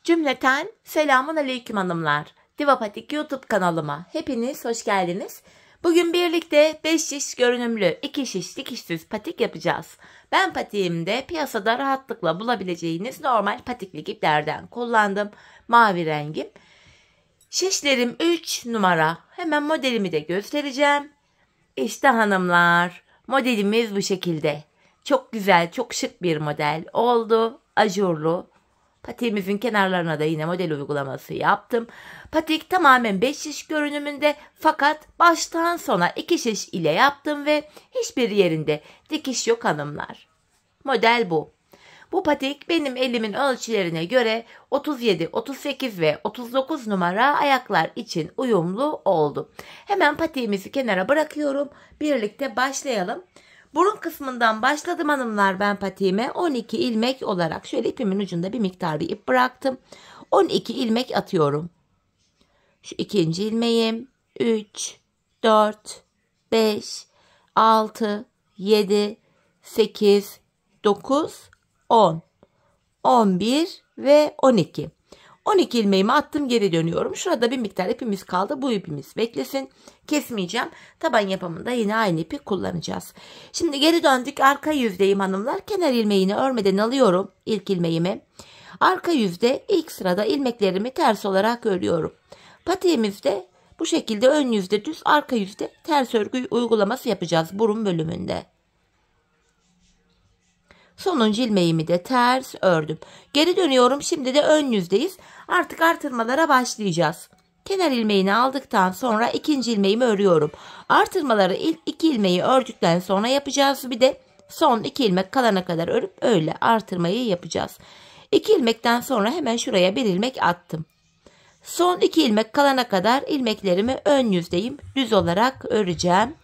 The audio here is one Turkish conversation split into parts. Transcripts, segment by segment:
Cümleten selamun aleyküm hanımlar. Divapatik YouTube kanalıma hepiniz hoş geldiniz. Bugün birlikte 5 şiş görünümlü 2 şiş dikişsiz patik yapacağız. Ben patiğimde piyasada rahatlıkla bulabileceğiniz normal patiklik iplerden kullandım. Mavi rengim. Şişlerim 3 numara. Hemen modelimi de göstereceğim. İşte hanımlar, modelimiz bu şekilde. Çok güzel, çok şık bir model oldu. Ajurlu. Patiğimizin kenarlarına da yine model uygulaması yaptım. Patik tamamen 5 şiş görünümünde, fakat baştan sona 2 şiş ile yaptım ve hiçbir yerinde dikiş yok hanımlar. Model bu. Bu patik benim elimin ölçülerine göre 37, 38 ve 39 numara ayaklar için uyumlu oldu. Hemen patiğimizi kenara bırakıyorum. Birlikte başlayalım. Burun kısmından başladım hanımlar ben patiğime. 12 ilmek olarak şöyle ipimin ucunda bir miktar bir ip bıraktım. 12 ilmek atıyorum. Şu ikinci ilmeğim 3, 4, 5, 6, 7, 8, 9, 10, 11 ve 12. 12 ilmeğimi attım, geri dönüyorum. Şurada bir miktar ipimiz kaldı. Bu ipimiz beklesin. Kesmeyeceğim. Taban yapımında yine aynı ipi kullanacağız. Şimdi geri döndük. Arka yüzdeyim hanımlar. Kenar ilmeğini örmeden alıyorum. İlk ilmeğimi. Arka yüzde ilk sırada ilmeklerimi ters olarak örüyorum. Patiğimizde bu şekilde ön yüzde düz, arka yüzde ters örgü uygulaması yapacağız burun bölümünde. Sonuncu ilmeğimi de ters ördüm. Geri dönüyorum. Şimdi de ön yüzdeyiz. Artık artırmalara başlayacağız. Kenar ilmeğini aldıktan sonra ikinci ilmeğimi örüyorum. Artırmaları ilk 2 ilmeği ördükten sonra yapacağız. Bir de son 2 ilmek kalana kadar örüp öyle artırmayı yapacağız. 2 ilmekten sonra hemen şuraya bir ilmek attım. Son 2 ilmek kalana kadar ilmeklerimi ön yüzdeyim düz olarak öreceğim.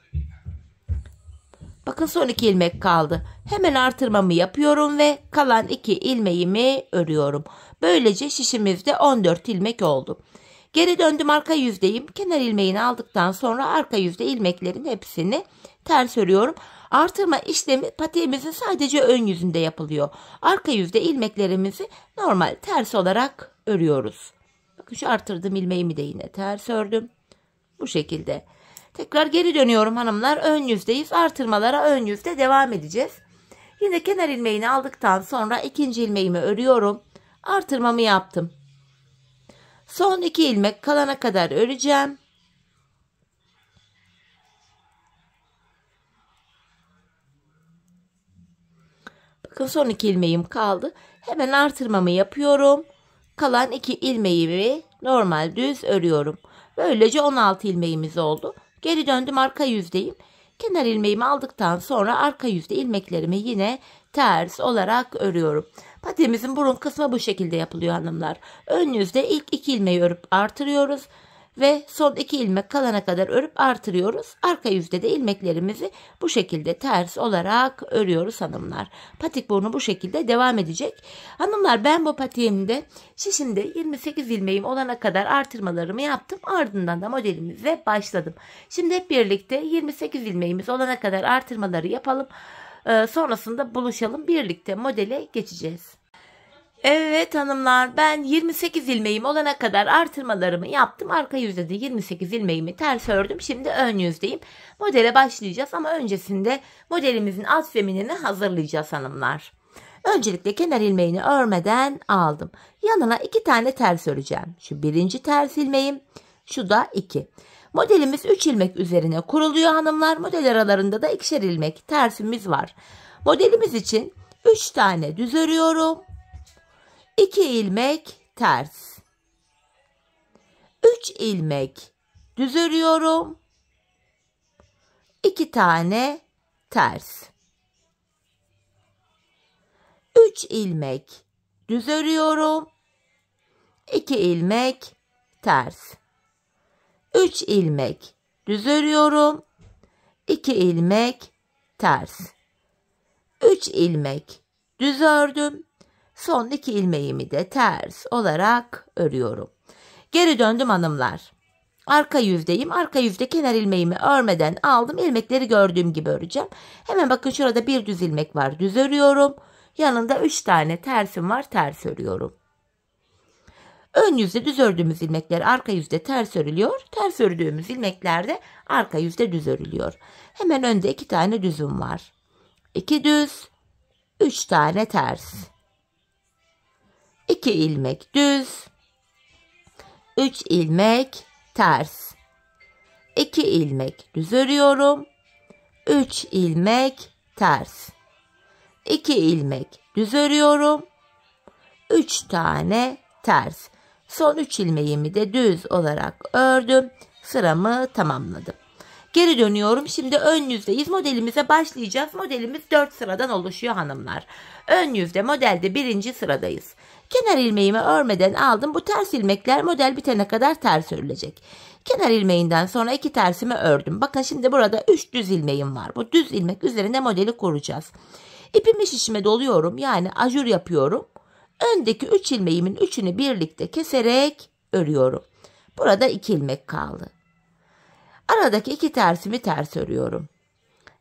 Bakın son 2 ilmek kaldı. Hemen artırmamı yapıyorum ve kalan 2 ilmeğimi örüyorum. Böylece şişimizde 14 ilmek oldu. Geri döndüm, arka yüzdeyim. Kenar ilmeğini aldıktan sonra arka yüzde ilmeklerin hepsini ters örüyorum. Artırma işlemi patiğimizin sadece ön yüzünde yapılıyor. Arka yüzde ilmeklerimizi normal ters olarak örüyoruz. Bakın şu artırdığım ilmeğimi de yine ters ördüm. Bu şekilde. Tekrar geri dönüyorum hanımlar. Ön yüzdeyiz. Artırmalara ön yüzde devam edeceğiz. Yine kenar ilmeğini aldıktan sonra ikinci ilmeğimi örüyorum. Artırmamı yaptım. Son 2 ilmek kalana kadar öreceğim. Bakın son 2 ilmeğim kaldı. Hemen artırmamı yapıyorum. Kalan 2 ilmeğimi normal düz örüyorum. Böylece 16 ilmeğimiz oldu. Geri döndüm, arka yüzdeyim. Kenar ilmeğimi aldıktan sonra arka yüzde ilmeklerimi yine ters olarak örüyorum. Patiğimizin burun kısmı bu şekilde yapılıyor hanımlar. Ön yüzde ilk 2 ilmeği örüp artırıyoruz ve son 2 ilmek kalana kadar örüp artırıyoruz. Arka yüzde de ilmeklerimizi bu şekilde ters olarak örüyoruz hanımlar. Patik burnu bu şekilde devam edecek. Hanımlar ben bu patiğimde şişimde 28 ilmeğim olana kadar artırmalarımı yaptım. Ardından da modelimize başladım. Şimdi hep birlikte 28 ilmeğimiz olana kadar artırmaları yapalım. Sonrasında buluşalım. Birlikte modele geçeceğiz. Evet hanımlar, ben 28 ilmeğim olana kadar artırmalarımı yaptım. Arka yüzde de 28 ilmeğimi ters ördüm. Şimdi ön yüzdeyim. Modele başlayacağız ama öncesinde modelimizin alt zeminini hazırlayacağız hanımlar. Öncelikle kenar ilmeğini örmeden aldım. Yanına 2 tane ters öreceğim. Şu birinci ters ilmeğim, şu da 2. Modelimiz 3 ilmek üzerine kuruluyor hanımlar. Model aralarında da 2'şer ilmek tersimiz var. Modelimiz için 3 tane düz örüyorum. 2 ilmek ters. 3 ilmek düz örüyorum. 2 tane ters. 3 ilmek düz örüyorum. 2 ilmek ters. 3 ilmek düz örüyorum. 2 ilmek ters. 3 ilmek düz ördüm. Son 2 ilmeğimi de ters olarak örüyorum. Geri döndüm hanımlar. Arka yüzdeyim. Arka yüzde kenar ilmeğimi örmeden aldım. İlmekleri gördüğüm gibi öreceğim. Hemen bakın şurada bir düz ilmek var. Düz örüyorum. Yanında 3 tane tersim var. Ters örüyorum. Ön yüzde düz ördüğümüz ilmekler arka yüzde ters örülüyor. Ters ördüğümüz ilmekler de arka yüzde düz örülüyor. Hemen önde 2 tane düzüm var. 2 düz, 3 tane ters. 2 ilmek düz, 3 ilmek ters. 2 ilmek düz örüyorum. 3 ilmek ters. 2 ilmek düz örüyorum. 3 tane ters. Son 3 ilmeğimi de düz olarak ördüm. Sıramı tamamladım. Geri dönüyorum. Şimdi ön yüzdeyiz. Modelimize başlayacağız. Modelimiz 4 sıradan oluşuyor hanımlar. Ön yüzde modelde 1. sıradayız. Kenar ilmeğimi örmeden aldım. Bu ters ilmekler model bitene kadar ters örülecek. Kenar ilmeğinden sonra 2 tersimi ördüm. Bakın şimdi burada 3 düz ilmeğim var. Bu düz ilmek üzerine modeli kuracağız. İpimi şişime doluyorum. Yani ajur yapıyorum. Öndeki 3 ilmeğimin 3'ünü birlikte keserek örüyorum. Burada 2 ilmek kaldı. Aradaki 2 tersimi ters örüyorum.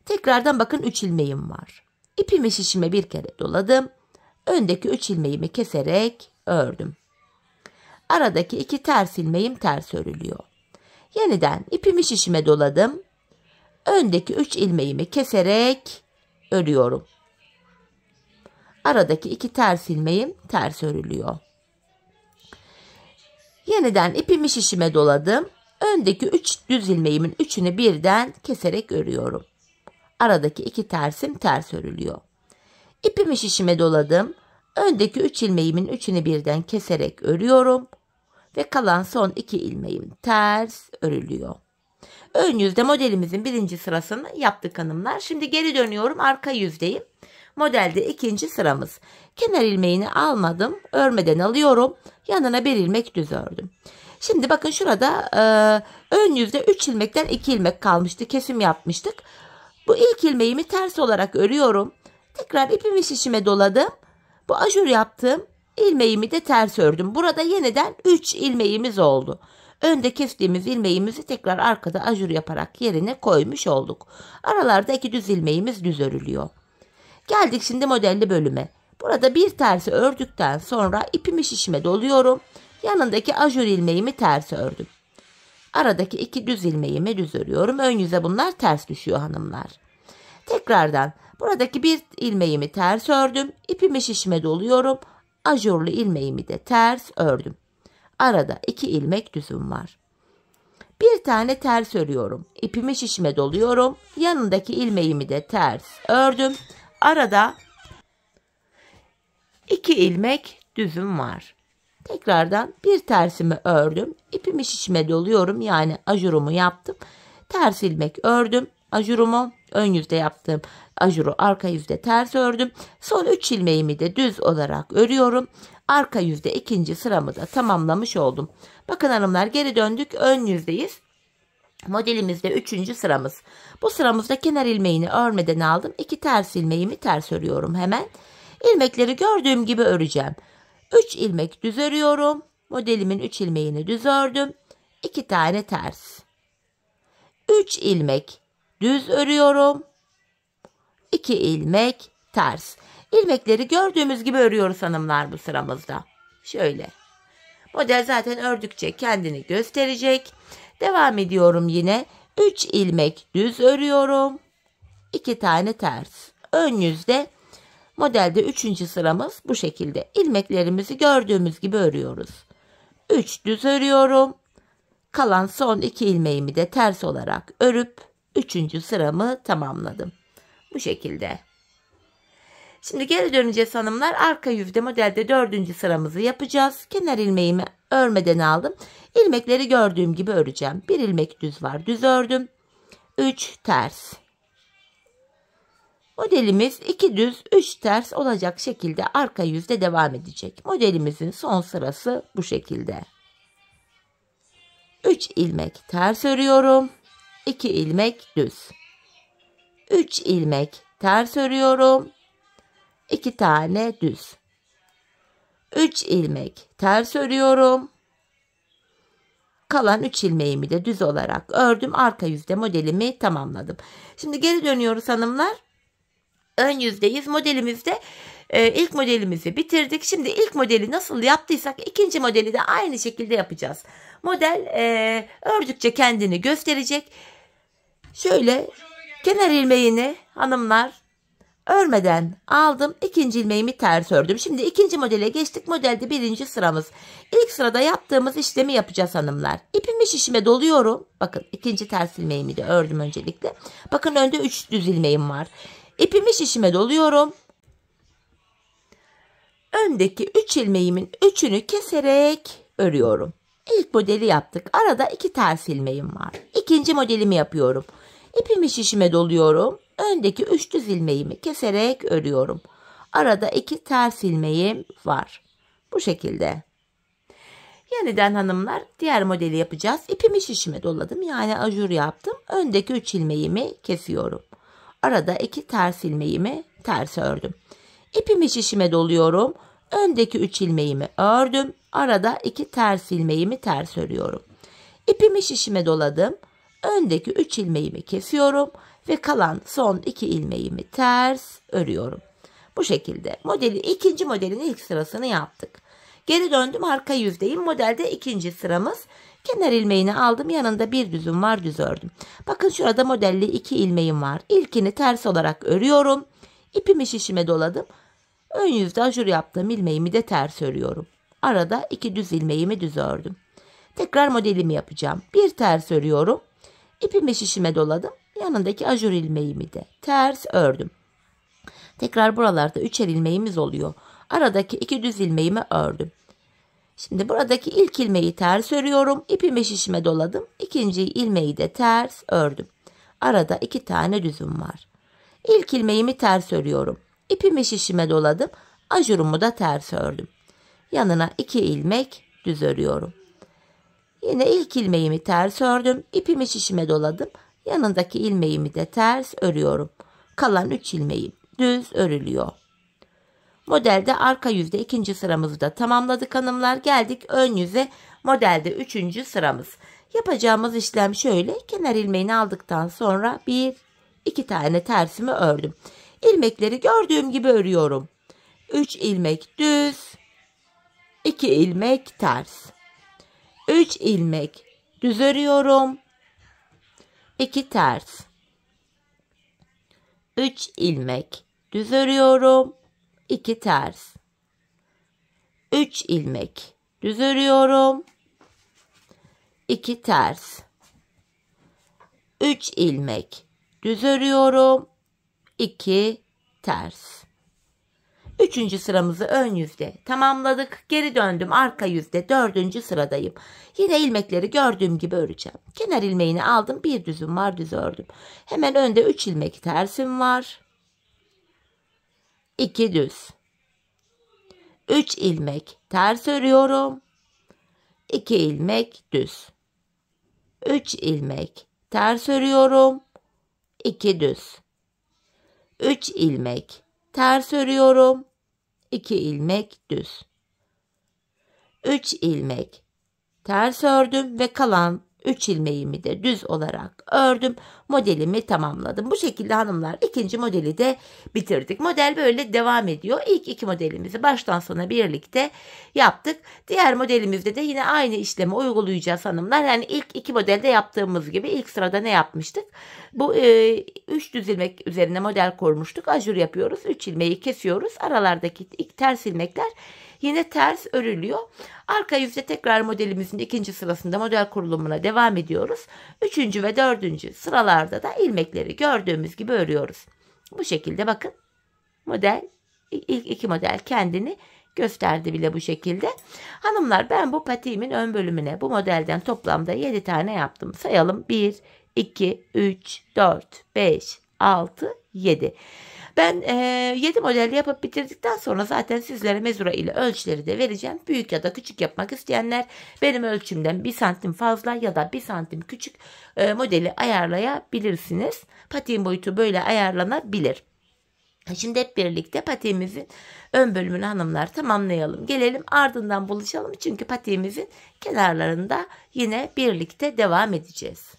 Tekrardan bakın 3 ilmeğim var. İpimi şişime bir kere doladım. Öndeki 3 ilmeğimi keserek ördüm. Aradaki 2 ters ilmeğim ters örülüyor. Yeniden ipimi şişime doladım. Öndeki 3 ilmeğimi keserek örüyorum. Aradaki 2 ters ilmeğim ters örülüyor. Yeniden ipimi şişime doladım. Öndeki 3 düz ilmeğimin 3'ünü birden keserek örüyorum. Aradaki 2 tersim ters örülüyor. İpimi şişime doladım. Öndeki 3 ilmeğimin 3'ünü birden keserek örüyorum. Ve kalan son 2 ilmeğim ters örülüyor. Ön yüzde modelimizin 1. sırasını yaptık hanımlar. Şimdi geri dönüyorum, arka yüzdeyim. Modelde 2. sıramız. Kenar ilmeğini almadım. Örmeden alıyorum. Yanına 1 ilmek düz ördüm. Şimdi bakın şurada ön yüzde 3 ilmekten 2 ilmek kalmıştı. Kesim yapmıştık. Bu ilk ilmeğimi ters olarak örüyorum. Tekrar ipimi şişime doladım. Bu ajur yaptığım ilmeğimi de ters ördüm. Burada yeniden 3 ilmeğimiz oldu. Önde kestiğimiz ilmeğimizi tekrar arkada ajur yaparak yerine koymuş olduk. Aralarda 2 düz ilmeğimiz düz örülüyor. Geldik şimdi modelli bölüme. Burada bir tersi ördükten sonra ipimi şişime doluyorum. Yanındaki ajur ilmeğimi ters ördüm. Aradaki 2 düz ilmeğimi düz örüyorum. Ön yüze bunlar ters düşüyor hanımlar. Tekrardan buradaki bir ilmeğimi ters ördüm. İpimi şişime doluyorum. Ajurlu ilmeğimi de ters ördüm. Arada 2 ilmek düzüm var. Bir tane ters örüyorum. İpimi şişime doluyorum. Yanındaki ilmeğimi de ters ördüm. Arada 2 ilmek düzüm var. Tekrardan bir tersimi ördüm. İpimi şişime doluyorum. Yani ajurumu yaptım. Ters ilmek ördüm. Ajurumu ön yüzde yaptım. Ajuru arka yüzde ters ördüm. Son 3 ilmeğimi de düz olarak örüyorum. Arka yüzde 2. sıramı da tamamlamış oldum. Bakın hanımlar, geri döndük. Ön yüzdeyiz. Modelimizde 3. sıramız. Bu sıramızda kenar ilmeğini örmeden aldım. 2 ters ilmeğimi ters örüyorum hemen. İlmekleri gördüğüm gibi öreceğim. 3 ilmek düz örüyorum. Modelimin 3 ilmeğini düz ördüm. 2 tane ters. 3 ilmek düz örüyorum. 2 ilmek ters. İlmekleri gördüğümüz gibi örüyoruz hanımlar bu sıramızda. Şöyle. Model zaten ördükçe kendini gösterecek. Devam ediyorum yine. 3 ilmek düz örüyorum. 2 tane ters. Ön yüzde modelde 3. sıramız bu şekilde. İlmeklerimizi gördüğümüz gibi örüyoruz. 3 düz örüyorum. Kalan son 2 ilmeğimi de ters olarak örüp 3. sıramı tamamladım. Bu şekilde. Şimdi geri döneceğiz hanımlar. Arka yüzde modelde 4. sıramızı yapacağız. Kenar ilmeğimi örmeden aldım. İlmekleri gördüğüm gibi öreceğim. 1 ilmek düz var. Düz ördüm. 3 ters. Modelimiz 2 düz 3 ters olacak şekilde arka yüzde devam edecek. Modelimizin son sırası bu şekilde. 3 ilmek ters örüyorum. 2 ilmek düz. 3 ilmek ters örüyorum. 2 tane düz. 3 ilmek ters örüyorum. Kalan 3 ilmeğimi de düz olarak ördüm. Arka yüzde modelimi tamamladım. Şimdi geri dönüyoruz hanımlar. Ön yüzdeyiz. Modelimizde İlk modelimizi bitirdik. Şimdi ilk modeli nasıl yaptıysak ikinci modeli de aynı şekilde yapacağız. Model ördükçe kendini gösterecek. Şöyle kenar ilmeğini hanımlar örmeden aldım. İkinci ilmeğimi ters ördüm. Şimdi ikinci modele geçtik. Modelde birinci sıramız. İlk sırada yaptığımız işlemi yapacağız hanımlar. İpimi şişime doluyorum. Bakın ikinci ters ilmeğimi de ördüm öncelikle. Bakın önde 3 düz ilmeğim var. İpimi şişime doluyorum. Öndeki 3 ilmeğimin 3'ünü keserek örüyorum. İlk modeli yaptık. Arada 2 ters ilmeğim var. İkinci modelimi yapıyorum. İpimi şişime doluyorum. Öndeki 3 düz ilmeğimi keserek örüyorum. Arada 2 ters ilmeğim var. Bu şekilde. Yeniden hanımlar diğer modeli yapacağız. İpimi şişime doladım. Yani ajur yaptım. Öndeki 3 ilmeğimi kesiyorum. Arada 2 ters ilmeğimi ters ördüm. İpimi şişime doluyorum. Öndeki 3 ilmeğimi ördüm. Arada 2 ters ilmeğimi ters örüyorum. İpimi şişime doladım. Öndeki 3 ilmeğimi kesiyorum ve kalan son 2 ilmeğimi ters örüyorum. Bu şekilde ikinci modelin ilk sırasını yaptık. Geri döndüm, arka yüzdeyim. Modelde ikinci sıramız. Kenar ilmeğini aldım. Yanında bir düzüm var, düz ördüm. Bakın şurada modelde 2 ilmeğim var. İlkini ters olarak örüyorum. İpimi şişime doladım. Ön yüzde ajur yaptığım ilmeğimi de ters örüyorum. Arada 2 düz ilmeğimi düz ördüm. Tekrar modelimi yapacağım. Bir ters örüyorum. İpimi şişime doladım. Yanındaki ajur ilmeğimi de ters ördüm. Tekrar buralarda 3'er ilmeğimiz oluyor. Aradaki 2 düz ilmeğimi ördüm. Şimdi buradaki ilk ilmeği ters örüyorum. İpimi şişime doladım. İkinci ilmeği de ters ördüm. Arada 2 tane düzüm var. İlk ilmeğimi ters örüyorum. İpimi şişime doladım. Ajurumu da ters ördüm. Yanına 2 ilmek düz örüyorum. Yine ilk ilmeğimi ters ördüm. İpimi şişime doladım. Yanındaki ilmeğimi de ters örüyorum. Kalan 3 ilmeğim düz örülüyor. Modelde arka yüzde ikinci sıramızı da tamamladık hanımlar. Geldik ön yüze, modelde 3. sıramız. Yapacağımız işlem şöyle. Kenar ilmeğini aldıktan sonra 1-2 tane tersimi ördüm. İlmekleri gördüğüm gibi örüyorum. 3 ilmek düz, 2 ilmek ters. 3 ilmek düz örüyorum. 2 ters. 3 ilmek düz örüyorum. 2 ters. 3 ilmek düz örüyorum. 2 ters. 3 ilmek düz örüyorum. 2 ters. 3. sıramızı ön yüzde tamamladık. Geri döndüm, arka yüzde 4. sıradayım. Yine ilmekleri gördüğüm gibi öreceğim. Kenar ilmeğini aldım. Bir düzüm var, düz ördüm. Hemen önde 3 ilmek tersim var. 2 düz. 3 ilmek ters örüyorum. 2 ilmek düz. 3 ilmek ters örüyorum. 2 düz. 3 ilmek ters örüyorum. 2 ilmek düz. 3 ilmek ters ördüm ve kalan 3 ilmeğimi de düz olarak ördüm. Modelimi tamamladım. Bu şekilde hanımlar ikinci modeli de bitirdik. Model böyle devam ediyor. İlk 2 modelimizi baştan sona birlikte yaptık. Diğer modelimizde de yine aynı işlemi uygulayacağız hanımlar. Yani ilk 2 modelde yaptığımız gibi ilk sırada ne yapmıştık? Bu 3 düz ilmek üzerine model kurmuştuk. Ajur yapıyoruz. 3 ilmeği kesiyoruz. Aralardaki ilk ters ilmekler yine ters örülüyor. Arka yüzde tekrar modelimizin ikinci sırasında model kurulumuna devam ediyoruz. 3. ve 4. sıralarda da ilmekleri gördüğümüz gibi örüyoruz. Bu şekilde bakın ilk 2 model kendini gösterdi bile bu şekilde. Hanımlar, ben bu patiğimin ön bölümüne bu modelden toplamda 7 tane yaptım. Sayalım: 1, 2, 3, 4, 5, 6, 7. Ben 7 model yapıp bitirdikten sonra zaten sizlere mezura ile ölçüleri de vereceğim. Büyük ya da küçük yapmak isteyenler benim ölçümden 1 santim fazla ya da 1 santim küçük modeli ayarlayabilirsiniz. Patiğin boyutu böyle ayarlanabilir. Şimdi hep birlikte patiğimizin ön bölümünü hanımlar tamamlayalım. Gelelim, ardından buluşalım. Çünkü patiğimizin kenarlarında yine birlikte devam edeceğiz.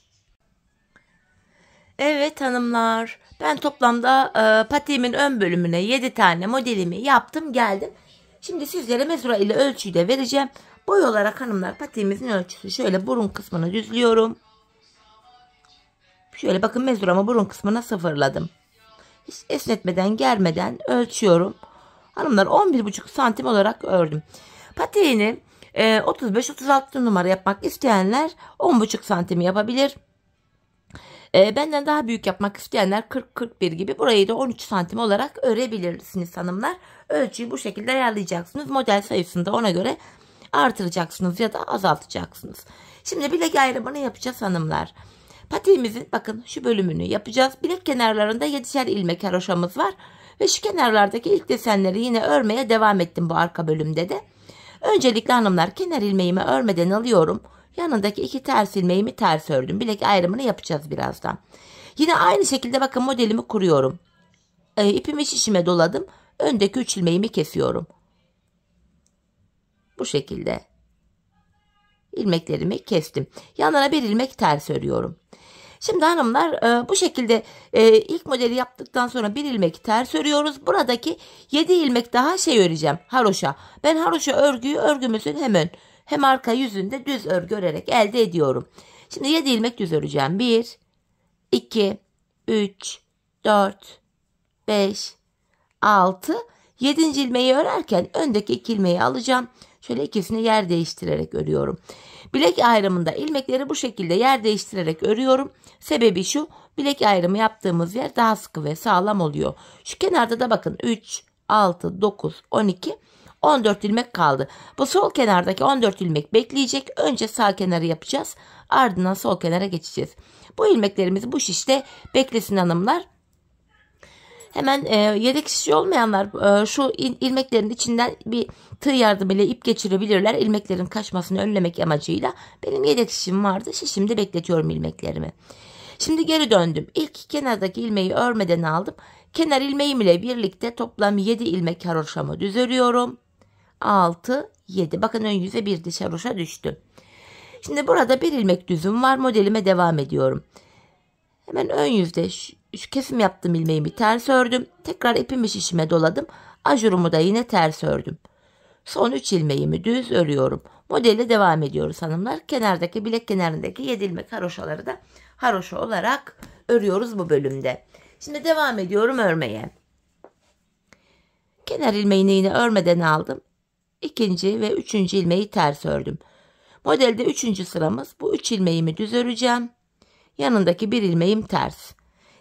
Evet hanımlar, ben toplamda patiğimin ön bölümüne 7 tane modelimi yaptım geldim. Şimdi sizlere mezura ile ölçüyü de vereceğim. Boy olarak hanımlar patiğimizin ölçüsü şöyle burun kısmını düzlüyorum. Şöyle bakın mezuramı burun kısmına sıfırladım. Hiç esnetmeden germeden ölçüyorum. Hanımlar 11,5 santim olarak ördüm. Patiğini 35-36 numara yapmak isteyenler 10,5 santim yapabilir. Benden daha büyük yapmak isteyenler 40-41 gibi burayı da 13 santim olarak örebilirsiniz hanımlar. Ölçüyü bu şekilde ayarlayacaksınız. Model sayısını da ona göre artıracaksınız ya da azaltacaksınız. Şimdi bilek ayrımını yapacağız hanımlar. Patiğimizin bakın şu bölümünü yapacağız. Bilek kenarlarında 7'şer ilmek haroşamız var. Ve şu kenarlardaki ilk desenleri yine örmeye devam ettim bu arka bölümde de. Öncelikle hanımlar kenar ilmeğimi örmeden alıyorum. Yanındaki 2 ters ilmeğimi ters ördüm. Bilek ayrımını yapacağız birazdan. Yine aynı şekilde bakın modelimi kuruyorum. İpimi şişime doladım. Öndeki 3 ilmeğimi kesiyorum. Bu şekilde ilmeklerimi kestim. Yanına bir ilmek ters örüyorum. Şimdi hanımlar bu şekilde ilk modeli yaptıktan sonra bir ilmek ters örüyoruz. Buradaki 7 ilmek daha öreceğim. Haroşa. Ben haroşa örgüyü örgümüzün hem arka yüzünde düz örgü örerek elde ediyorum. Şimdi 7 ilmek düz öreceğim. 1, 2, 3, 4, 5, 6, 7. ilmeği örerken öndeki 2 ilmeği alacağım. Şöyle ikisini yer değiştirerek örüyorum. Bilek ayrımında ilmekleri bu şekilde yer değiştirerek örüyorum. Sebebi şu, bilek ayrımı yaptığımız yer daha sıkı ve sağlam oluyor. Şu kenarda da bakın 3, 6, 9, 12, 14 ilmek kaldı. Bu sol kenardaki 14 ilmek bekleyecek. Önce sağ kenarı yapacağız. Ardından sol kenara geçeceğiz. Bu ilmeklerimiz bu şişte beklesin hanımlar. Hemen yedek şişi olmayanlar şu ilmeklerin içinden bir tığ yardımıyla ip geçirebilirler. İlmeklerin kaçmasını önlemek amacıyla. Benim yedek şişim vardı. Şişimde bekletiyorum ilmeklerimi. Şimdi geri döndüm. İlk kenardaki ilmeği örmeden aldım. Kenar ilmeğim ile birlikte toplam 7 ilmek haroşamı düz örüyorum. 6, 7. Bakın ön yüze bir diş haroşa düştü. Şimdi burada bir ilmek düzüm var. Modelime devam ediyorum. Hemen ön yüzde şu kesim yaptığım ilmeğimi ters ördüm. Tekrar ipimi şişime doladım. Ajurumu da yine ters ördüm. Son 3 ilmeğimi düz örüyorum. Modelle devam ediyoruz hanımlar. Kenardaki bilek kenarındaki 7 ilmek haroşaları da haroşa olarak örüyoruz bu bölümde. Şimdi devam ediyorum örmeye. Kenar ilmeğini yine örmeden aldım. İkinci ve 3. ilmeği ters ördüm. Modelde 3. sıramız. Bu 3 ilmeğimi düz öreceğim. Yanındaki bir ilmeğim ters.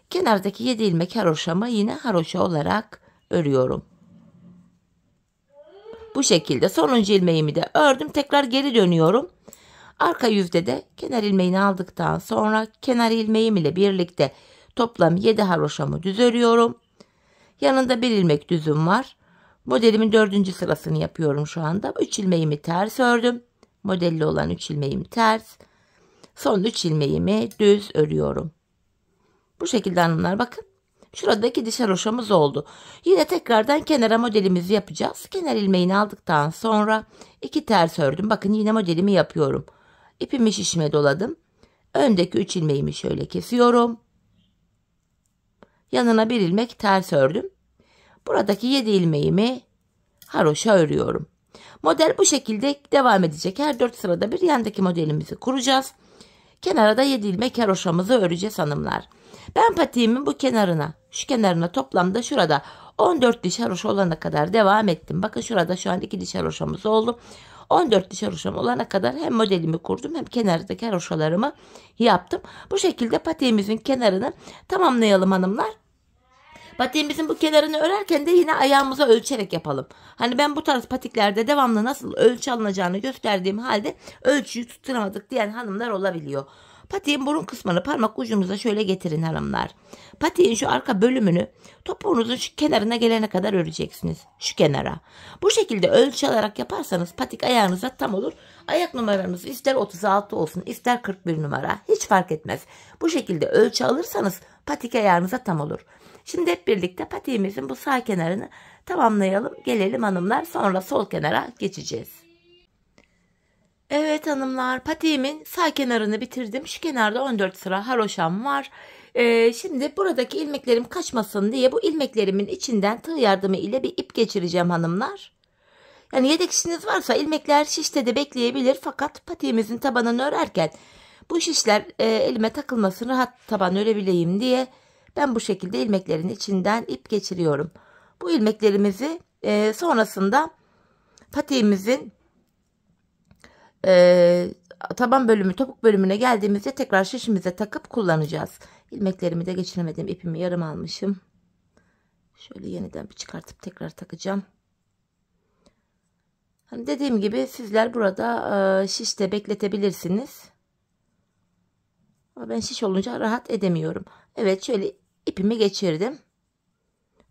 Kenardaki 7 ilmek haroşamı yine haroşa olarak örüyorum. Bu şekilde sonuncu ilmeğimi de ördüm. Tekrar geri dönüyorum. Arka yüzde de kenar ilmeğini aldıktan sonra kenar ilmeğim ile birlikte toplam 7 haroşamı düz örüyorum. Yanında bir ilmek düzüm var. Modelimin 4. sırasını yapıyorum şu anda. 3 ilmeğimi ters ördüm. Modelli olan 3 ilmeğimi ters. Son 3 ilmeğimi düz örüyorum. Bu şekilde hanımlar bakın. Şuradaki diş haroşamız oldu. Yine tekrardan kenara modelimizi yapacağız. Kenar ilmeğini aldıktan sonra 2 ters ördüm. Bakın yine modelimi yapıyorum. İpimi şişime doladım. Öndeki 3 ilmeğimi şöyle kesiyorum. Yanına bir ilmek ters ördüm. Buradaki 7 ilmeğimi haroşa örüyorum. Model bu şekilde devam edecek. Her 4 sırada bir yandaki modelimizi kuracağız. Kenara da 7 ilmek haroşamızı öreceğiz hanımlar. Ben patiğimin bu kenarına, şu kenarına toplamda şurada 14 diş haroşa olana kadar devam ettim. Bakın şurada şu an 2 diş haroşamız oldu. 14 diş haroşam olana kadar hem modelimi kurdum hem kenardaki haroşalarımı yaptım. Bu şekilde patiğimizin kenarını tamamlayalım hanımlar. Patiğimizin bu kenarını örerken de yine ayağımıza ölçerek yapalım. Hani ben bu tarz patiklerde devamlı nasıl ölçü alınacağını gösterdiğim halde ölçüyü tutturamadık diyen hanımlar olabiliyor. Patiğin burun kısmını parmak ucunuza şöyle getirin hanımlar. Patiğin şu arka bölümünü topuğunuzun şu kenarına gelene kadar öreceksiniz. Şu kenara. Bu şekilde ölçü alarak yaparsanız patik ayağınıza tam olur. Ayak numaranız ister 36 olsun ister 41 numara hiç fark etmez. Bu şekilde ölçü alırsanız patik ayağınıza tam olur. Şimdi hep birlikte patiğimizin bu sağ kenarını tamamlayalım. Gelelim hanımlar, sonra sol kenara geçeceğiz. Evet hanımlar, patiğimin sağ kenarını bitirdim. Şu kenarda 14 sıra haroşam var. Şimdi buradaki ilmeklerim kaçmasın diye bu ilmeklerimin içinden tığ yardımı ile bir ip geçireceğim hanımlar. Yani yedek şişiniz varsa ilmekler şişte de bekleyebilir, fakat patiğimizin tabanını örerken bu şişler elime takılmasın, rahat taban örebileyim diye ben bu şekilde ilmeklerin içinden ip geçiriyorum. Bu ilmeklerimizi sonrasında patiğimizin taban bölümü, topuk bölümüne geldiğimizde tekrar şişimize takıp kullanacağız. İlmeklerimi de geçiremedim. İpimi yarım almışım. Şöyle yeniden bir çıkartıp tekrar takacağım. Hani dediğim gibi sizler burada şişte bekletebilirsiniz. Ama ben şiş olunca rahat edemiyorum. Evet, şöyle ipimi geçirdim.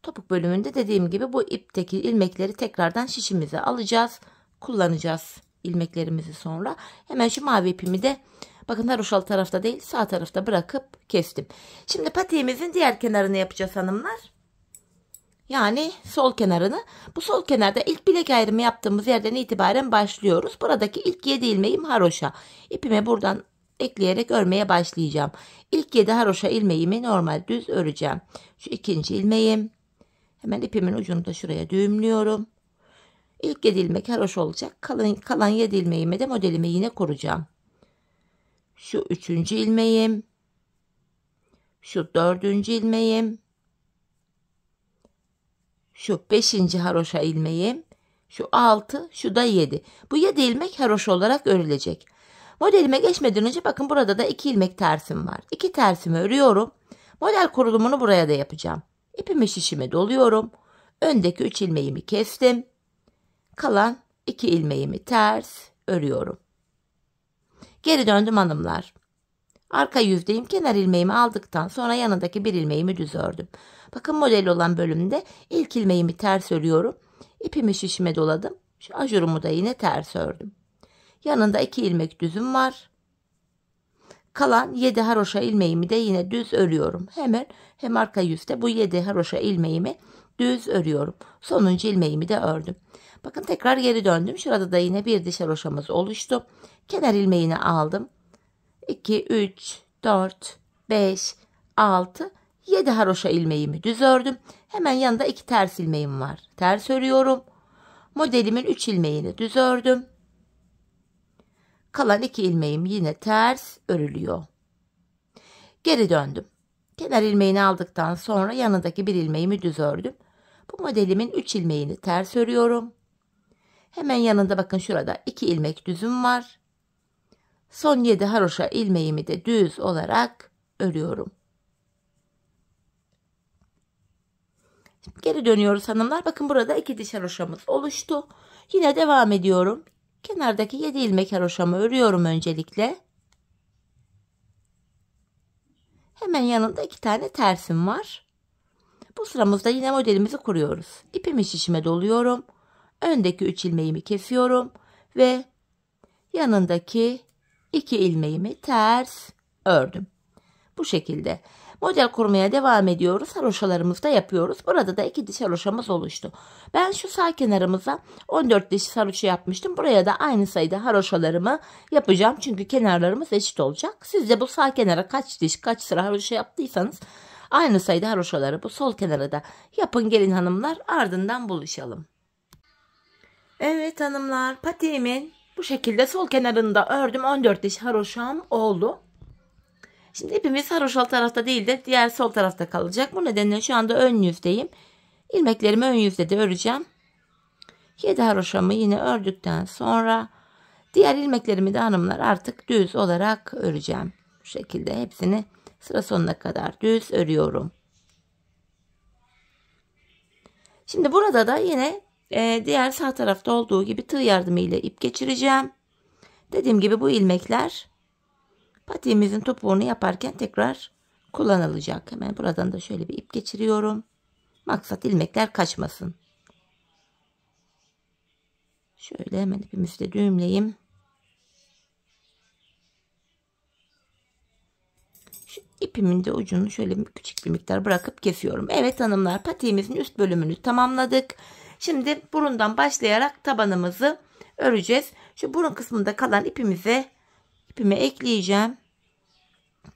Topuk bölümünde dediğim gibi bu ipteki ilmekleri tekrardan şişimize alacağız. Kullanacağız ilmeklerimizi sonra. Hemen şu mavi ipimi de bakın haroşal tarafta değil, sağ tarafta bırakıp kestim. Şimdi patiğimizin diğer kenarını yapacağız hanımlar. Yani sol kenarını. Bu sol kenarda ilk bilek ayrımı yaptığımız yerden itibaren başlıyoruz. Buradaki ilk 7 ilmeğim haroşa. İpimi buradan ekleyerek örmeye başlayacağım. İlk 7 haroşa ilmeğimi normal düz öreceğim. Şu ikinci ilmeğim. Hemen ipimin ucunu da şuraya düğümlüyorum. İlk 7 ilmek haroşa olacak. Kalan 7 ilmeğimi de modelime yine kuracağım. Şu üçüncü ilmeğim. Şu dördüncü ilmeğim. Şu 5. haroşa ilmeğim. Şu 6, şu da 7. Bu 7 ilmek haroşa olarak örülecek. Modelime geçmeden önce bakın burada da 2 ilmek tersim var. 2 tersimi örüyorum. Model kurulumunu buraya da yapacağım. İpimi şişime doluyorum. Öndeki 3 ilmeğimi kestim. Kalan 2 ilmeğimi ters örüyorum. Geri döndüm hanımlar. Arka yüzdeyim. Kenar ilmeğimi aldıktan sonra yanındaki bir ilmeğimi düz ördüm. Bakın model olan bölümde ilk ilmeğimi ters örüyorum. İpimi şişime doladım. Şu ajurumu da yine ters ördüm. Yanında 2 ilmek düzüm var. Kalan 7 haroşa ilmeğimi de yine düz örüyorum. Hem arka yüzde bu 7 haroşa ilmeğimi düz örüyorum. Sonuncu ilmeğimi de ördüm. Bakın tekrar geri döndüm. Şurada da yine bir diş haroşamız oluştu. Kenar ilmeğini aldım. 2, 3, 4, 5, 6, 7 haroşa ilmeğimi düz ördüm. Hemen yanında 2 ters ilmeğim var. Ters örüyorum. Modelimin 3 ilmeğini düz ördüm. Kalan 2 ilmeğim yine ters örülüyor. Geri döndüm. Kenar ilmeğini aldıktan sonra yanındaki bir ilmeğimi düz ördüm. Bu modelimin 3 ilmeğini ters örüyorum. Hemen yanında bakın şurada 2 ilmek düzüm var. Son 7 haroşa ilmeğimi de düz olarak örüyorum. Şimdi geri dönüyoruz hanımlar. Bakın burada 2 diş haroşamız oluştu. Yine devam ediyorum. Kenardaki 7 ilmek haroşamı örüyorum öncelikle. Hemen yanında 2 tane tersim var. Bu sıramızda yine modelimizi kuruyoruz. İpimi şişime doluyorum. Öndeki 3 ilmeğimi kesiyorum ve yanındaki 2 ilmeğimi ters ördüm. Bu şekilde model kurmaya devam ediyoruz. Haroşalarımızı da yapıyoruz. Burada da 2 diş haroşamız oluştu. Ben şu sağ kenarımıza 14 diş haroşa yapmıştım. Buraya da aynı sayıda haroşalarımı yapacağım. Çünkü kenarlarımız eşit olacak. Siz de bu sağ kenara kaç diş, kaç sıra haroşa yaptıysanız aynı sayıda haroşaları bu sol kenara da yapın gelin hanımlar. Ardından buluşalım. Evet hanımlar, patiğimin bu şekilde sol kenarında ördüm. 14 diş haroşam oldu. Şimdi ipimiz haroşal tarafta değil de diğer sol tarafta kalacak. Bu nedenle şu anda ön yüzdeyim. İlmeklerimi ön yüzde de öreceğim. 7 haroşamı yine ördükten sonra diğer ilmeklerimi de hanımlar artık düz olarak öreceğim. Bu şekilde hepsini sıra sonuna kadar düz örüyorum. Şimdi burada da yine diğer sağ tarafta olduğu gibi tığ yardımıyla ip geçireceğim. Dediğim gibi bu ilmekler patiğimizin topuğunu yaparken tekrar kullanılacak. Hemen buradan da şöyle bir ip geçiriyorum. Maksat ilmekler kaçmasın. Şöyle hemen ipimizi de düğümleyeyim. Şu ipimin de ucunu şöyle küçük bir miktar bırakıp kesiyorum. Evet hanımlar, patiğimizin üst bölümünü tamamladık. Şimdi burundan başlayarak tabanımızı öreceğiz. Şu burun kısmında kalan ipimi ekleyeceğim.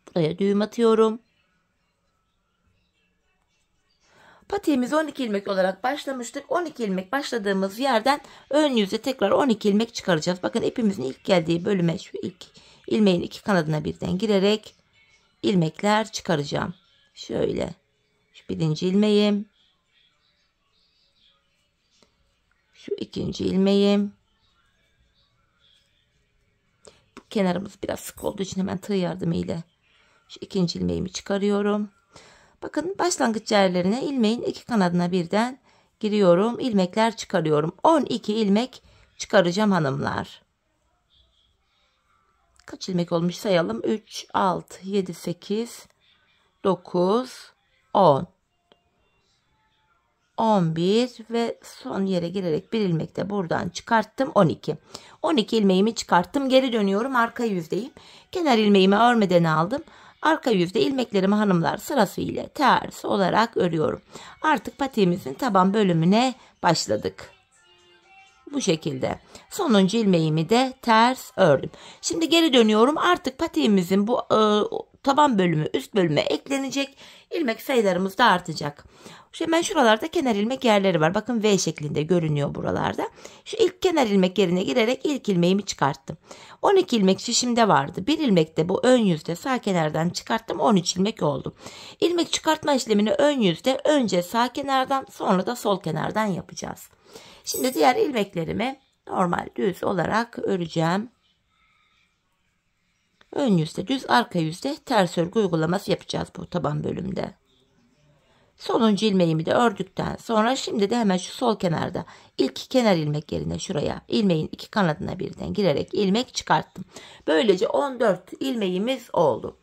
Buraya düğüm atıyorum. Patiğimizi 12 ilmek olarak başlamıştık. 12 ilmek başladığımız yerden ön yüze tekrar 12 ilmek çıkaracağız. Bakın ipimizin ilk geldiği bölüme şu ilk ilmeğin iki kanadına birden girerek ilmekler çıkaracağım. Şöyle şu birinci ilmeğim, şu ikinci ilmeğim. Bu kenarımız biraz sık olduğu için hemen tığ yardımıyla şu ikinci ilmeğimi çıkarıyorum. Bakın başlangıç yerlerine ilmeğin iki kanadına birden giriyorum. İlmekler çıkarıyorum. 12 ilmek çıkaracağım hanımlar. Kaç ilmek olmuş sayalım. 3, 6, 7, 8, 9, 10. 11 ve son yere girerek bir ilmek de buradan çıkarttım. 12. 12 ilmeğimi çıkarttım. Geri dönüyorum. Arka yüzdeyim. Kenar ilmeğimi örmeden aldım. Arka yüzde ilmeklerimi hanımlar sırasıyla ters olarak örüyorum. Artık patiğimizin taban bölümüne başladık. Bu şekilde. Sonuncu ilmeğimi de ters ördüm. Şimdi geri dönüyorum. Artık patiğimizin bu taban bölümü üst bölüme eklenecek. İlmek sayılarımız da artacak. Hemen şuralarda kenar ilmek yerleri var. Bakın V şeklinde görünüyor buralarda. Şu ilk kenar ilmek yerine girerek ilk ilmeğimi çıkarttım. 12 ilmek şişimde vardı. Bir ilmek de bu ön yüzde sağ kenardan çıkarttım. 13 ilmek oldu. İlmek çıkartma işlemini ön yüzde önce sağ kenardan sonra da sol kenardan yapacağız. Şimdi diğer ilmeklerimi normal düz olarak öreceğim. Ön yüzde düz, arka yüzde ters örgü uygulaması yapacağız bu taban bölümde. Sonuncu ilmeğimi de ördükten sonra şimdi de hemen şu sol kenarda ilk kenar ilmek yerine şuraya ilmeğin iki kanadına birden girerek ilmek çıkarttım. Böylece 14 ilmeğimiz oldu.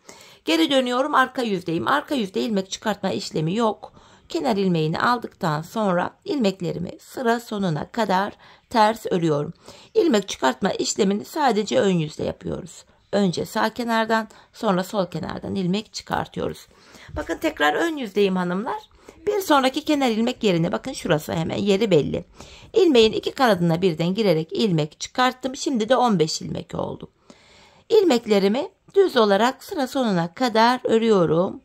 Geri dönüyorum, arka yüzdeyim. Arka yüzde ilmek çıkartma işlemi yok. Kenar ilmeğini aldıktan sonra ilmeklerimi sıra sonuna kadar ters örüyorum. İlmek çıkartma işlemini sadece ön yüzde yapıyoruz. Önce sağ kenardan sonra sol kenardan ilmek çıkartıyoruz. Bakın tekrar ön yüzdeyim hanımlar. Bir sonraki kenar ilmek yerine bakın şurası hemen yeri belli. İlmeğin iki kanadına birden girerek ilmek çıkarttım. Şimdi de 15 ilmek oldu. İlmeklerimi düz olarak sıra sonuna kadar örüyorum.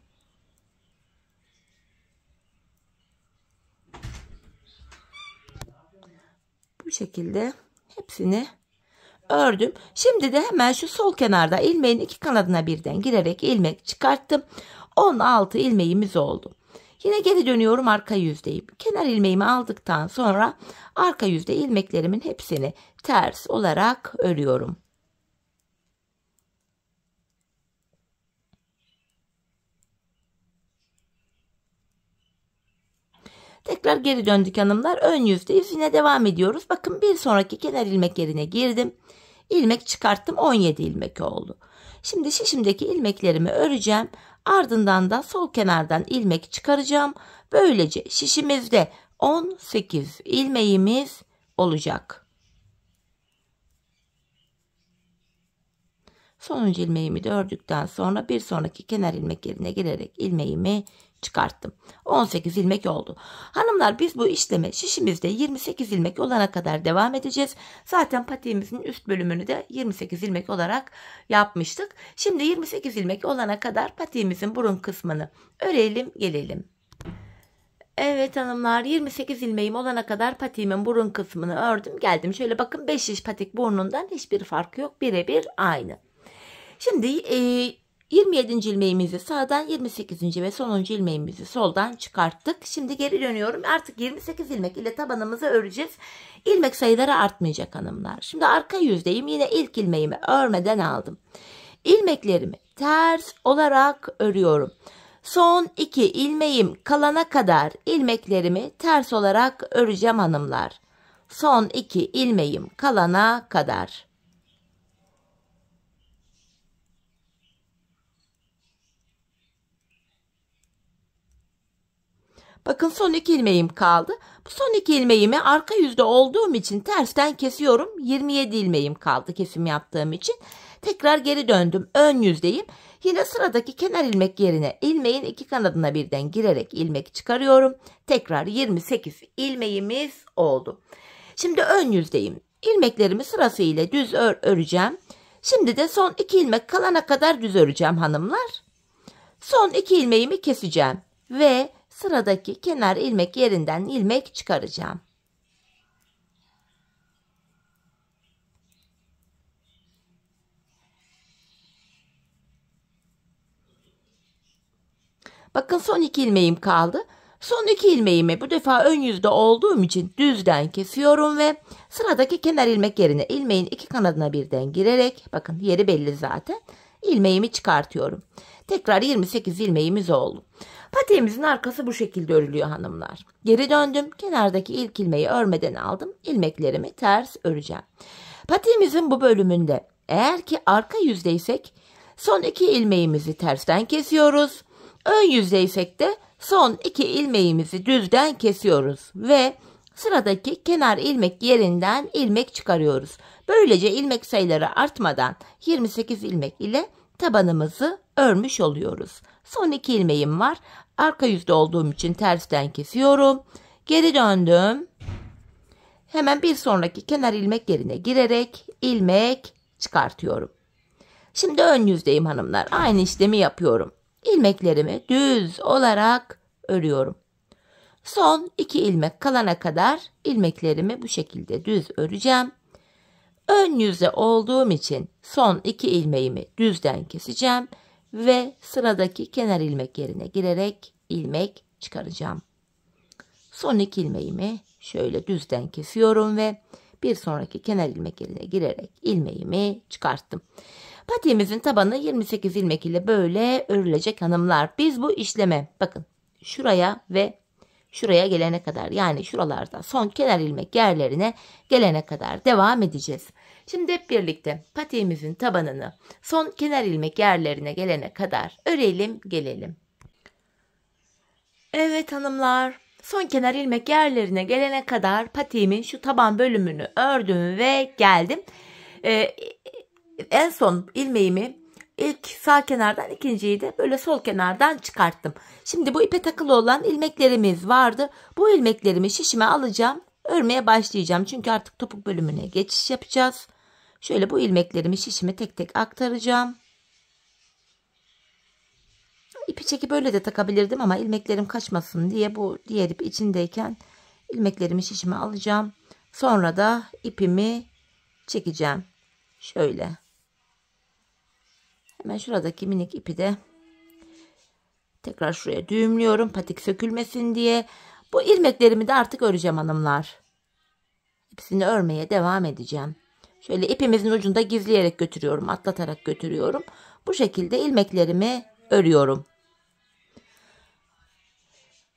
Bu şekilde hepsini ördüm. Şimdi de hemen şu sol kenarda ilmeğin iki kanadına birden girerek ilmek çıkarttım. 16 ilmeğimiz oldu. Yine geri dönüyorum, arka yüzdeyim. Kenar ilmeğimi aldıktan sonra arka yüzde ilmeklerimin hepsini ters olarak örüyorum. Tekrar geri döndük hanımlar. Ön yüzdeyiz. Yine devam ediyoruz. Bakın bir sonraki kenar ilmek yerine girdim. İlmek çıkarttım. 17 ilmek oldu. Şimdi şişimdeki ilmeklerimi öreceğim. Ardından da sol kenardan ilmek çıkaracağım. Böylece şişimizde 18 ilmeğimiz olacak. Sonuncu ilmeğimi de ördükten sonra bir sonraki kenar ilmek yerine girerek ilmeğimi çıkarttım. 18 ilmek oldu. Hanımlar biz bu işleme şişimizde 28 ilmek olana kadar devam edeceğiz. Zaten patiğimizin üst bölümünü de 28 ilmek olarak yapmıştık. Şimdi 28 ilmek olana kadar patiğimizin burun kısmını örelim gelelim. Evet hanımlar, 28 ilmeğim olana kadar patiğimin burun kısmını ördüm geldim. Şöyle bakın 5 şiş patik burnundan hiçbir farkı yok. Birebir aynı. Şimdi 27. ilmeğimizi sağdan, 28. ve sonuncu ilmeğimizi soldan çıkarttık. Şimdi geri dönüyorum. Artık 28 ilmek ile tabanımızı öreceğiz. İlmek sayıları artmayacak hanımlar. Şimdi arka yüzdeyim. Yine ilk ilmeğimi örmeden aldım. İlmeklerimi ters olarak örüyorum. Son 2 ilmeğim kalana kadar ilmeklerimi ters olarak öreceğim hanımlar. Son 2 ilmeğim kalana kadar. Bakın son 2 ilmeğim kaldı. Bu son 2 ilmeğimi arka yüzde olduğum için tersten kesiyorum. 27 ilmeğim kaldı kesim yaptığım için. Tekrar geri döndüm. Ön yüzdeyim. Yine sıradaki kenar ilmek yerine ilmeğin iki kanadına birden girerek ilmek çıkarıyorum. Tekrar 28 ilmeğimiz oldu. Şimdi ön yüzdeyim. İlmeklerimi sırasıyla düz öreceğim. Şimdi de son 2 ilmek kalana kadar düz öreceğim hanımlar. Son 2 ilmeğimi keseceğim ve sıradaki kenar ilmek yerinden ilmek çıkaracağım. Bakın son 2 ilmeğim kaldı. Son 2 ilmeğimi bu defa ön yüzde olduğum için düzden kesiyorum ve sıradaki kenar ilmek yerine ilmeğin 2 kanadına birden girerek, bakın yeri belli zaten, ilmeğimi çıkartıyorum. Tekrar 28 ilmeğimiz oldu. Patiğimizin arkası bu şekilde örülüyor hanımlar. Geri döndüm. Kenardaki ilk ilmeği örmeden aldım. İlmeklerimi ters öreceğim. Patiğimizin bu bölümünde eğer ki arka yüzdeysek son 2 ilmeğimizi tersten kesiyoruz. Ön yüzdeysek de son 2 ilmeğimizi düzden kesiyoruz ve sıradaki kenar ilmek yerinden ilmek çıkarıyoruz. Böylece ilmek sayıları artmadan 28 ilmek ile tabanımızı örmüş oluyoruz. Son 2 ilmeğim var. Arka yüzde olduğum için tersten kesiyorum. Geri döndüm. Hemen bir sonraki kenar ilmek yerine girerek ilmek çıkartıyorum. Şimdi ön yüzdeyim hanımlar. Aynı işlemi yapıyorum. İlmeklerimi düz olarak örüyorum. Son 2 ilmek kalana kadar ilmeklerimi bu şekilde düz öreceğim. Ön yüzde olduğum için son 2 ilmeğimi düzden keseceğim ve sıradaki kenar ilmek yerine girerek ilmek çıkaracağım. Son 2 ilmeğimi şöyle düzden kesiyorum ve bir sonraki kenar ilmek yerine girerek ilmeğimi çıkarttım. Patiğimizin tabanı 28 ilmek ile böyle örülecek hanımlar. Biz bu işleme bakın şuraya ve şuraya gelene kadar, yani şuralarda son kenar ilmek yerlerine gelene kadar devam edeceğiz. Şimdi hep birlikte patiğimizin tabanını son kenar ilmek yerlerine gelene kadar örelim gelelim. Evet hanımlar, son kenar ilmek yerlerine gelene kadar patiğimin şu taban bölümünü ördüm ve geldim. En son ilmeğimi ilk sağ kenardan, ikinciyi de böyle sol kenardan çıkarttım. Şimdi bu ipe takılı olan ilmeklerimiz vardı. Bu ilmeklerimi şişime alacağım. Örmeye başlayacağım. Çünkü artık topuk bölümüne geçiş yapacağız. Şöyle bu ilmeklerimi şişime tek tek aktaracağım. İpi çekip böyle de takabilirdim ama ilmeklerim kaçmasın diye bu diğer ip içindeyken ilmeklerimi şişime alacağım. Sonra da ipimi çekeceğim. Şöyle. Hemen şuradaki minik ipi de tekrar şuraya düğümlüyorum. Patik sökülmesin diye. Bu ilmeklerimi de artık öreceğim hanımlar. Hepsini örmeye devam edeceğim. Şöyle ipimizin ucunda gizleyerek götürüyorum. Atlatarak götürüyorum. Bu şekilde ilmeklerimi örüyorum.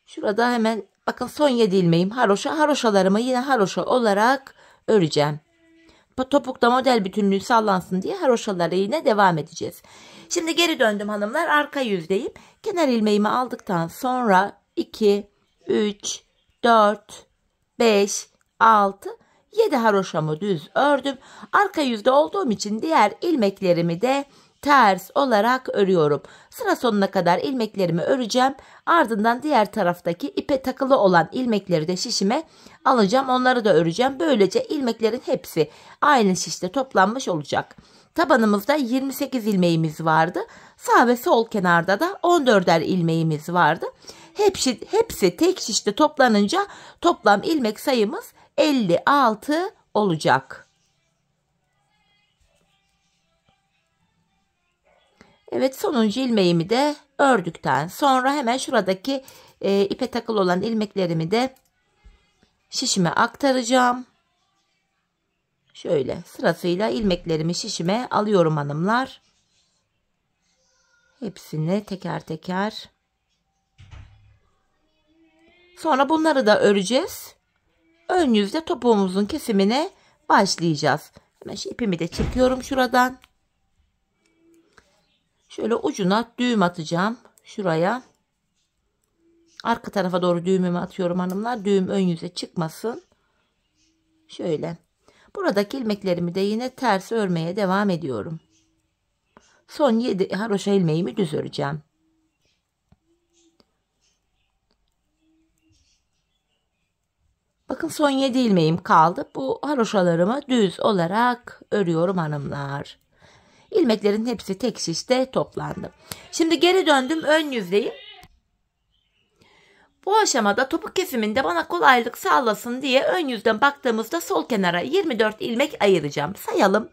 Şurada hemen bakın son 7 ilmeğim haroşa. Haroşalarımı yine haroşa olarak öreceğim. Topukta model bütünlüğü sağlansın diye haroşalara yine devam edeceğiz. Şimdi geri döndüm hanımlar. Arka yüzdeyim. Kenar ilmeğimi aldıktan sonra 2, 3, 4, 5, 6, 7 haroşamı düz ördüm. Arka yüzde olduğum için diğer ilmeklerimi de ters olarak örüyorum. Sıra sonuna kadar ilmeklerimi öreceğim. Ardından diğer taraftaki ipe takılı olan ilmekleri de şişime alacağım. Onları da öreceğim. Böylece ilmeklerin hepsi aynı şişte toplanmış olacak. Tabanımızda 28 ilmeğimiz vardı. Sağ ve sol kenarda da 14'er ilmeğimiz vardı. Hepsi tek şişte toplanınca toplam ilmek sayımız 56 olacak. Evet, sonuncu ilmeğimi de ördükten sonra hemen şuradaki ipe takılı olan ilmeklerimi de şişime aktaracağım. Şöyle sırasıyla ilmeklerimi şişime alıyorum hanımlar. Hepsini teker teker. Sonra bunları da öreceğiz. Ön yüzde topuğumuzun kesimine başlayacağız. Hemen şu ipimi de çekiyorum şuradan. Şöyle ucuna düğüm atacağım. Şuraya. Arka tarafa doğru düğümümü atıyorum hanımlar. Düğüm ön yüze çıkmasın. Şöyle. Buradaki ilmeklerimi de yine ters örmeye devam ediyorum. Son 7 haroşa ilmeğimi düz öreceğim. Bakın son 7 ilmeğim kaldı. Bu haroşalarımı düz olarak örüyorum hanımlar. İlmeklerin hepsi tek şişte toplandı. Şimdi geri döndüm, ön yüzdeyim. Bu aşamada topuk kesiminde bana kolaylık sağlasın diye ön yüzden baktığımızda sol kenara 24 ilmek ayıracağım. Sayalım.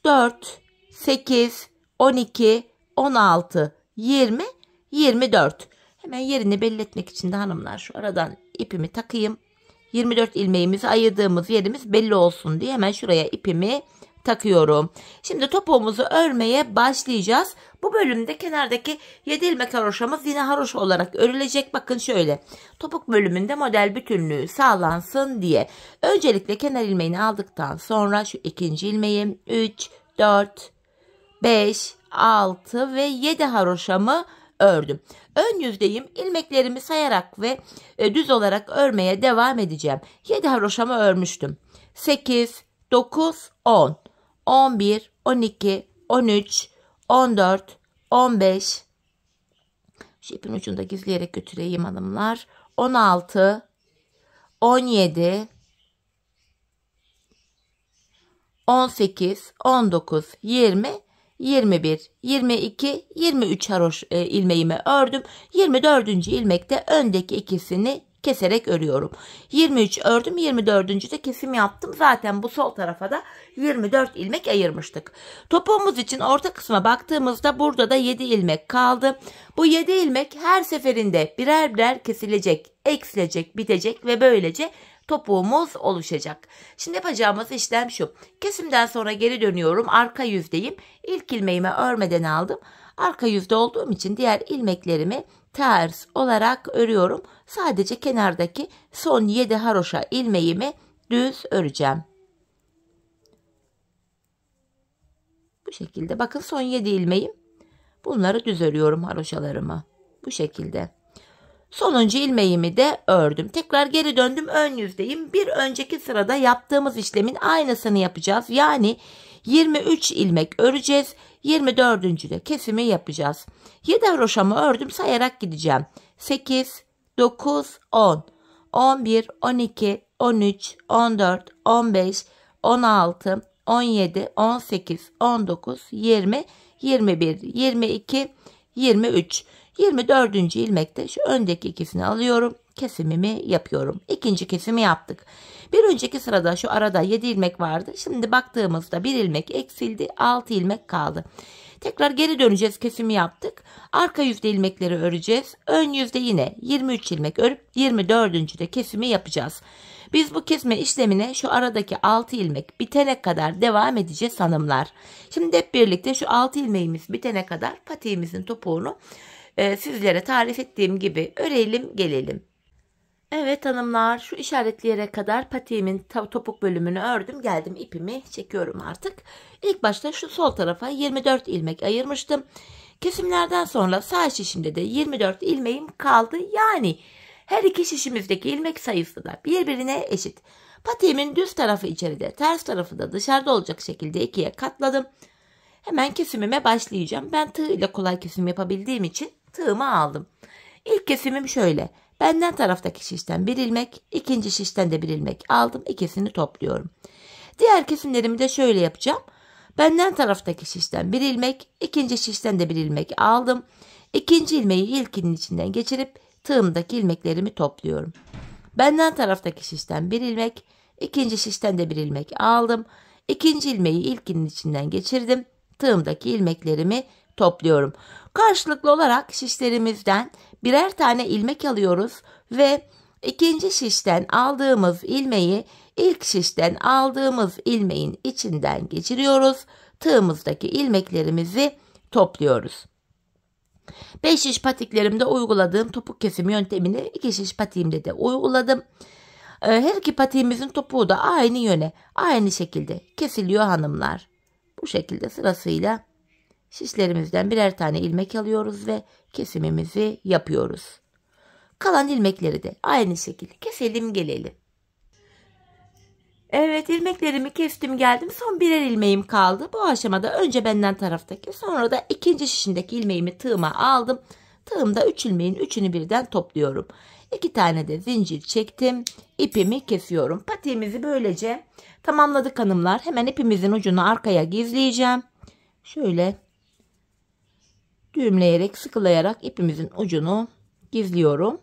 4, 8, 12, 16, 20, 24. Hemen yerini belli etmek için de hanımlar şu aradan ipimi takayım. 24 ilmeğimizi ayırdığımız yerimiz belli olsun diye hemen şuraya ipimi takıyorum. Şimdi topuğumuzu örmeye başlayacağız. Bu bölümde kenardaki 7 ilmek haroşamız yine haroşa olarak örülecek. Bakın şöyle. Topuk bölümünde model bütünlüğü sağlansın diye. Öncelikle kenar ilmeğini aldıktan sonra şu ikinci ilmeğim 3, 4, 5, 6 ve 7 haroşamı ördüm. Ön yüzdeyim. İlmeklerimi sayarak ve düz olarak örmeye devam edeceğim. 7 haroşamı örmüştüm. 8, 9, 10, 11, 12, 13, 14, 15. Şu ipin ucunu da gizleyerek götüreyim hanımlar. 16, 17, 18, 19, 20, 21, 22, 23 haroş ilmeğimi ördüm. 24. ilmekte öndeki ikisini keserek örüyorum. 23 ördüm. 24. de kesim yaptım. Zaten bu sol tarafa da 24 ilmek ayırmıştık. Topuğumuz için orta kısma baktığımızda burada da 7 ilmek kaldı. Bu 7 ilmek her seferinde birer birer kesilecek, eksilecek, bitecek ve böylece topuğumuz oluşacak. Şimdi yapacağımız işlem şu. Kesimden sonra geri dönüyorum. Arka yüzdeyim. İlk ilmeğimi örmeden aldım. Arka yüzde olduğum için diğer ilmeklerimi ters olarak örüyorum. Sadece kenardaki son 7 haroşa ilmeğimi düz öreceğim. Bu şekilde. Bakın son 7 ilmeğim. Bunları düz örüyorum haroşalarımı. Bu şekilde. Sonuncu ilmeğimi de ördüm. Tekrar geri döndüm. Ön yüzdeyim. Bir önceki sırada yaptığımız işlemin aynısını yapacağız. Yani 23 ilmek öreceğiz. 24. de kesimi yapacağız. 7 haroşamı ördüm. Sayarak gideceğim. 8, 9, 10, 11, 12, 13, 14, 15, 16, 17, 18, 19, 20, 21, 22, 23. 24. ilmekte şu öndeki ikisini alıyorum. Kesimimi yapıyorum. İkinci kesimi yaptık. Bir önceki sırada şu arada 7 ilmek vardı. Şimdi baktığımızda 1 ilmek eksildi. 6 ilmek kaldı. Tekrar geri döneceğiz. Kesimi yaptık. Arka yüzde ilmekleri öreceğiz. Ön yüzde yine 23 ilmek örüp 24. de kesimi yapacağız. Biz bu kesme işlemine şu aradaki 6 ilmek bitene kadar devam edeceğiz hanımlar. Şimdi hep birlikte şu 6 ilmeğimiz bitene kadar patiğimizin topuğunu sizlere tarif ettiğim gibi örelim gelelim. Evet hanımlar, şu işaretleyerek kadar patiğimin topuk bölümünü ördüm. Geldim, ipimi çekiyorum artık. İlk başta şu sol tarafa 24 ilmek ayırmıştım. Kesimlerden sonra sağ şişimde de 24 ilmeğim kaldı. Yani her iki şişimizdeki ilmek sayısı da birbirine eşit. Patiğimin düz tarafı içeride, ters tarafı da dışarıda olacak şekilde ikiye katladım. Hemen kesimime başlayacağım. Ben tığ ile kolay kesim yapabildiğim için tığımı aldım. İlk kesimim şöyle. Benden taraftaki şişten bir ilmek, ikinci şişten de bir ilmek aldım. İkisini topluyorum. Diğer kesimlerimi de şöyle yapacağım. Benden taraftaki şişten bir ilmek, ikinci şişten de bir ilmek aldım. İkinci ilmeği ilkinin içinden geçirip tığımdaki ilmeklerimi topluyorum. Benden taraftaki şişten bir ilmek, ikinci şişten de bir ilmek aldım. İkinci ilmeği ilkinin içinden geçirdim. Tığımdaki ilmeklerimi topluyorum. Karşılıklı olarak şişlerimizden birer tane ilmek alıyoruz ve ikinci şişten aldığımız ilmeği ilk şişten aldığımız ilmeğin içinden geçiriyoruz. Tığımızdaki ilmeklerimizi topluyoruz. 5 şiş patiklerimde uyguladığım topuk kesim yöntemini 2 şiş patiğimde de uyguladım. Her iki patiğimizin topuğu da aynı yöne, aynı şekilde kesiliyor hanımlar. Bu şekilde sırasıyla şişlerimizden birer tane ilmek alıyoruz ve kesimimizi yapıyoruz. Kalan ilmekleri de aynı şekilde keselim gelelim. Evet, ilmeklerimi kestim geldim. Son birer ilmeğim kaldı. Bu aşamada önce benden taraftaki, sonra da ikinci şişindeki ilmeğimi tığıma aldım. Tığımda 3 ilmeğin 3'ünü birden topluyorum. 2 tane de zincir çektim. İpimi kesiyorum. Patiğimizi böylece tamamladık hanımlar. Hemen ipimizin ucunu arkaya gizleyeceğim. Şöyle düğümleyerek, sıkılayarak ipimizin ucunu gizliyorum.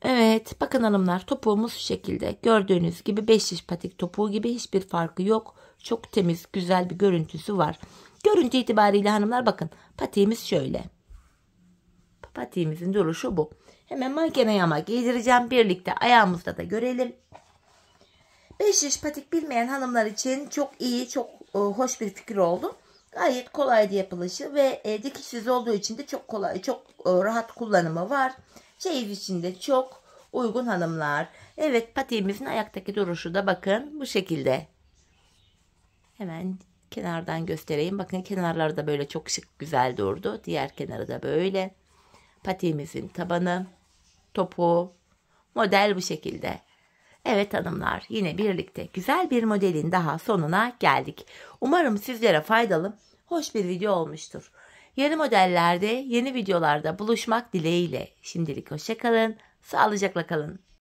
Evet, bakın hanımlar, topuğumuz şu şekilde. Gördüğünüz gibi 5 diş patik topuğu gibi hiçbir farkı yok. Çok temiz, güzel bir görüntüsü var. Görüntü itibariyle hanımlar bakın, patiğimiz şöyle. Patiğimizin duruşu bu. Hemen makineye ama giydireceğim. Birlikte ayağımızda da görelim. 5 diş patik bilmeyen hanımlar için çok iyi, çok hoş bir fikir oldu. Gayet kolaydı yapılışı ve dikişsiz olduğu için de çok kolay, çok rahat kullanımı var. Çeyiz için de çok uygun hanımlar. Evet, patiğimizin ayaktaki duruşu da bakın bu şekilde. Hemen kenardan göstereyim. Bakın kenarları da böyle çok şık, güzel durdu. Diğer kenarı da böyle. Patiğimizin tabanı, topuğu, model bu şekilde. Evet hanımlar, yine birlikte güzel bir modelin daha sonuna geldik. Umarım sizlere faydalı, hoş bir video olmuştur. Yeni modellerde, yeni videolarda buluşmak dileğiyle. Şimdilik hoşça kalın, sağlıcakla kalın.